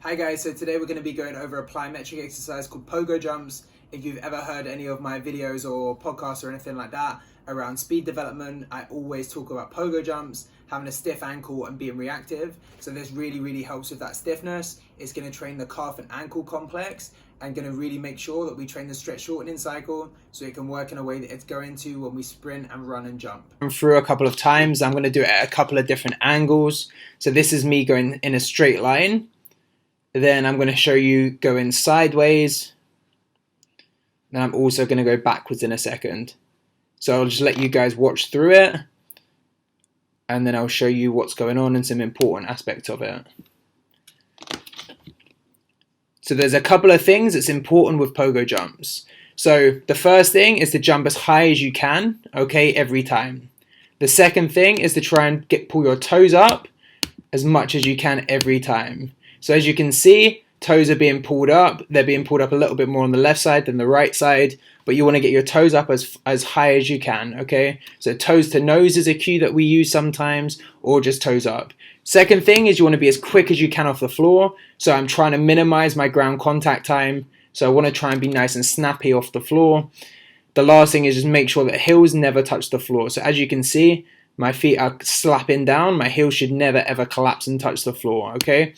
Hi guys, so today we're going to be going over a plyometric exercise called Pogo jumps. If you've ever heard any of my videos or podcasts or anything like that around speed development, I always talk about Pogo jumps, having a stiff ankle and being reactive. So this really helps with that stiffness. It's going to train the calf and ankle complex and going to really make sure that we train the stretch shortening cycle so it can work in a way that it's going to when we sprint and run and jump. Through a couple of times, I'm going to do it at a couple of different angles. So this is me going in a straight line. Then I'm going to show you going sideways. Then I'm also going to go backwards in a second. So I'll just let you guys watch through it. And then I'll show you what's going on and some important aspects of it. So there's a couple of things that's important with Pogo jumps. So the first thing is to jump as high as you can, okay, every time. The second thing is to try and pull your toes up as much as you can every time. So as you can see, toes are being pulled up. They're being pulled up a little bit more on the left side than the right side, but you want to get your toes up as high as you can, okay? So toes to nose is a cue that we use sometimes, or just toes up. Second thing is you want to be as quick as you can off the floor. So I'm trying to minimize my ground contact time. So I want to try and be nice and snappy off the floor. The last thing is just make sure that heels never touch the floor. So as you can see, my feet are slapping down. My heels should never ever collapse and touch the floor, okay?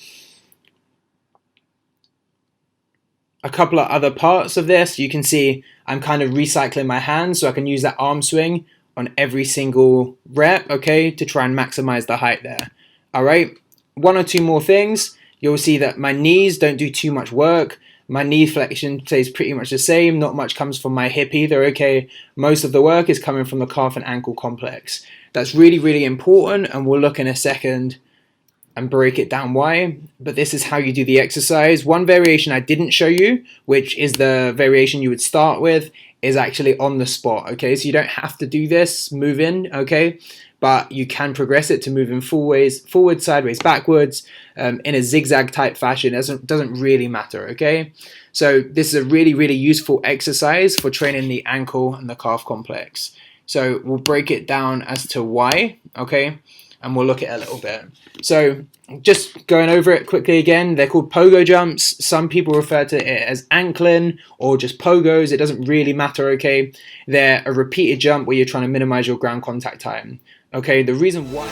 A couple of other parts of this, you can see I'm kind of recycling my hands so I can use that arm swing on every single rep, okay, to try and maximize the height there. All right, one or two more things. You'll see that my knees don't do too much work. My knee flexion stays pretty much the same. Not much comes from my hip either, okay? Most of the work is coming from the calf and ankle complex. That's really important, and we'll look in a second and break it down why, but this is how you do the exercise. One variation I didn't show you, which is the variation you would start with, is actually on the spot, okay? So you don't have to do this moving, okay? But you can progress it to moving forward, sideways, backwards, in a zigzag type fashion. It doesn't really matter, okay? So this is a really useful exercise for training the ankle and the calf complex. So we'll break it down as to why, okay? And we'll look at it a little bit. So just going over it quickly again, they're called Pogo jumps. Some people refer to it as ankling or just Pogos. It doesn't really matter, okay? They're a repeated jump where you're trying to minimize your ground contact time. Okay, the reason why